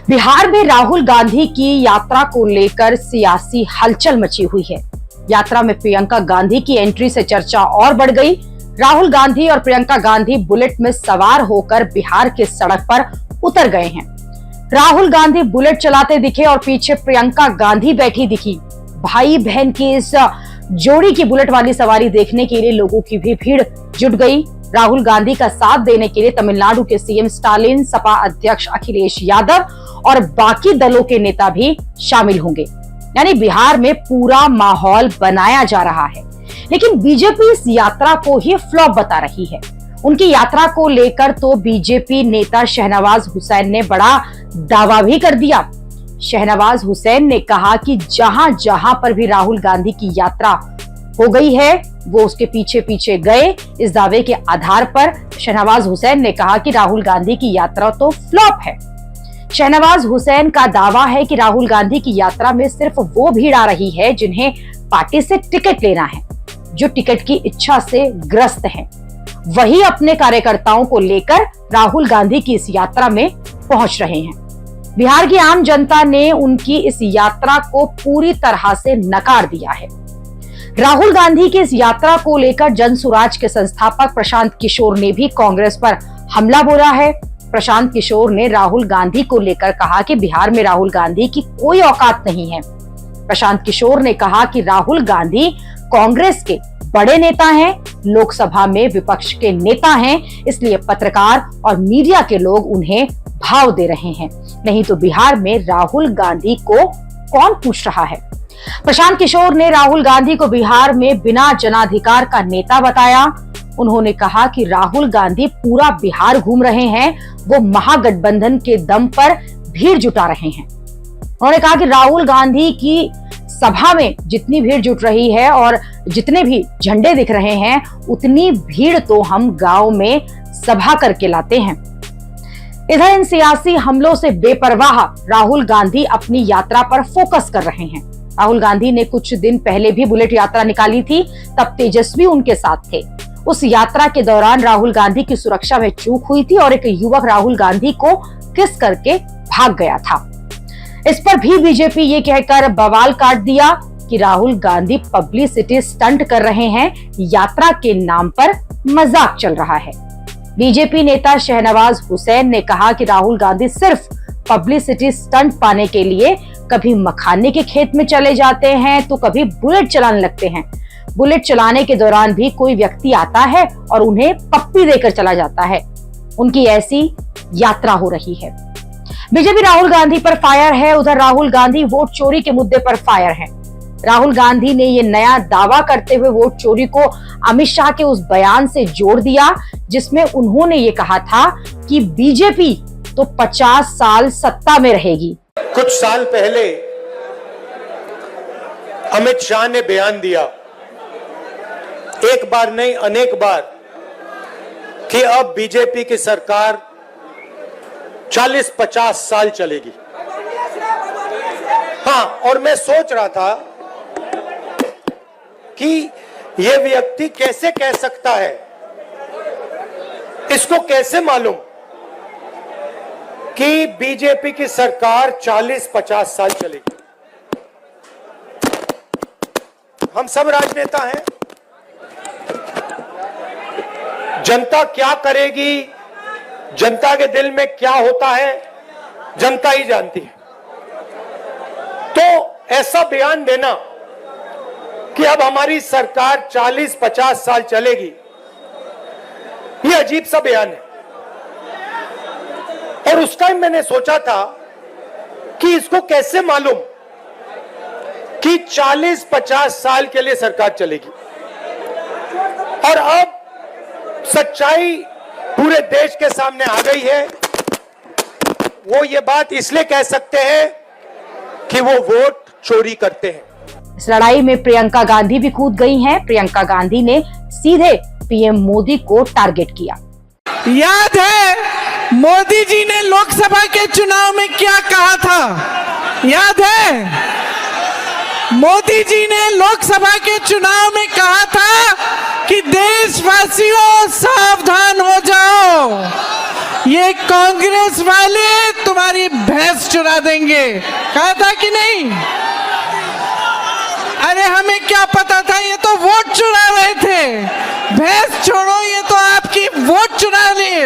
बिहार में राहुल गांधी की यात्रा को लेकर सियासी हलचल मची हुई है। यात्रा में प्रियंका गांधी की एंट्री से चर्चा और बढ़ गई। राहुल गांधी और प्रियंका गांधी बुलेट में सवार होकर बिहार की सड़क पर उतर गए हैं। राहुल गांधी बुलेट चलाते दिखे और पीछे प्रियंका गांधी बैठी दिखी। भाई बहन की इस जोड़ी की बुलेट वाली सवारी देखने के लिए लोगों की भी भीड़ जुट गई। राहुल गांधी का साथ देने के लिए तमिलनाडु के सीएम स्टालिन, सपा अध्यक्ष अखिलेश यादव और बाकी दलों के नेता भी शामिल होंगे। यानी बिहार में पूरा माहौल बनाया जा रहा है। लेकिन बीजेपी इस यात्रा को ही फ्लॉप बता रही है। उनकी यात्रा को लेकर तो बीजेपी नेता शहनवाज हुसैन ने बड़ा दावा भी कर दिया। शहनवाज हुसैन ने कहा कि जहां जहां पर भी राहुल गांधी की यात्रा हो गई है वो उसके पीछे पीछे गए। इस दावे के आधार पर शहनवाज हुसैन ने कहा कि राहुल गांधी की यात्रा तो फ्लॉप है। शहनवाज हुसैन का दावा है कि राहुल गांधी की यात्रा में सिर्फ वो भीड़ आ रही है जिन्हें पार्टी से टिकट लेना है, जो टिकट की इच्छा से ग्रस्त हैं। वही अपने कार्यकर्ताओं को लेकर राहुल गांधी की इस यात्रा में पहुंच रहे हैं। बिहार की आम जनता ने उनकी इस यात्रा को पूरी तरह से नकार दिया है। राहुल गांधी की इस यात्रा को लेकर जनसुराज के संस्थापक प्रशांत किशोर ने भी कांग्रेस पर हमला बोला है। प्रशांत किशोर ने राहुल गांधी को लेकर कहा कि बिहार में राहुल गांधी की कोई औकात नहीं है। प्रशांत किशोर ने कहा कि राहुल गांधी कांग्रेस के बड़े नेता हैं, लोकसभा में विपक्ष के नेता हैं, इसलिए पत्रकार और मीडिया के लोग उन्हें भाव दे रहे हैं। नहीं तो बिहार में राहुल गांधी को कौन पूछ रहा है। प्रशांत किशोर ने राहुल गांधी को बिहार में बिना जनाधिकार का नेता बताया। उन्होंने कहा कि राहुल गांधी पूरा बिहार घूम रहे हैं, वो महागठबंधन के दम पर भीड़ जुटा रहे हैं। उन्होंने कहा कि राहुल गांधी की सभा में जितनी भीड़ जुट रही है और जितने भी झंडे दिख रहे हैं, उतनी भीड़ तो हम गांव में सभा करके लाते हैं। इधर इन सियासी हमलों से बेपरवाह राहुल गांधी अपनी यात्रा पर फोकस कर रहे हैं। राहुल गांधी ने कुछ दिन पहले भी बुलेट यात्रा निकाली थी, तब तेजस्वी उनके साथ थे। उस यात्रा के दौरान राहुल गांधी की सुरक्षा में चूक हुई थी और एक युवक राहुल गांधी को किस करके भाग गया था। इस पर भी बीजेपी ये कहकर बवाल काट दिया कि राहुल गांधी पब्लिसिटी स्टंट कर रहे हैं, यात्रा के नाम पर मजाक चल रहा है। बीजेपी नेता शहनवाज हुसैन ने कहा कि राहुल गांधी सिर्फ पब्लिसिटी स्टंट पाने के लिए कभी मखाने के खेत में चले जाते हैं तो कभी बुलेट चलाने लगते हैं। बुलेट चलाने के दौरान भी कोई व्यक्ति आता है और उन्हें पप्पी देकर चला जाता है। उनकी ऐसी यात्रा हो रही है। बीजेपी राहुल गांधी पर फायर है। उधर राहुल गांधी वोट चोरी के मुद्दे पर फायर है। राहुल गांधी ने ये नया दावा करते हुए वोट चोरी को अमित शाह के उस बयान से जोड़ दिया जिसमें उन्होंने ये कहा था कि बीजेपी तो 50 साल सत्ता में रहेगी। कुछ साल पहले अमित शाह ने बयान दिया, एक बार नहीं अनेक बार, कि अब बीजेपी की सरकार 40-50 साल चलेगी। हाँ, और मैं सोच रहा था कि यह व्यक्ति कैसे कह सकता है, इसको कैसे मालूम कि बीजेपी की सरकार 40-50 साल चलेगी। हम सब राजनेता हैं, जनता क्या करेगी, जनता के दिल में क्या होता है, जनता ही जानती है। तो ऐसा बयान देना कि अब हमारी सरकार 40-50 साल चलेगी, ये अजीब सा बयान है। और उस टाइम मैंने सोचा था कि इसको कैसे मालूम कि 40-50 साल के लिए सरकार चलेगी। और अब सच्चाई पूरे देश के सामने आ गई है। वो ये बात इसलिए कह सकते हैं कि वो वोट चोरी करते हैं। इस लड़ाई में प्रियंका गांधी भी कूद गई हैं। प्रियंका गांधी ने सीधे पीएम मोदी को टारगेट किया। याद है मोदी जी ने लोकसभा के चुनाव में क्या कहा था? याद है मोदी जी ने लोकसभा के चुनाव में कहा था कि देशवासियों सावधान हो जाओ, ये कांग्रेस वाले तुम्हारी भैंस भैंस चुरा देंगे, कहा था कि नहीं? अरे हमें क्या पता था, ये तो वोट चुरा रहे थे। भैंस छोड़ो, ये तो आपकी वोट चुरा लिए।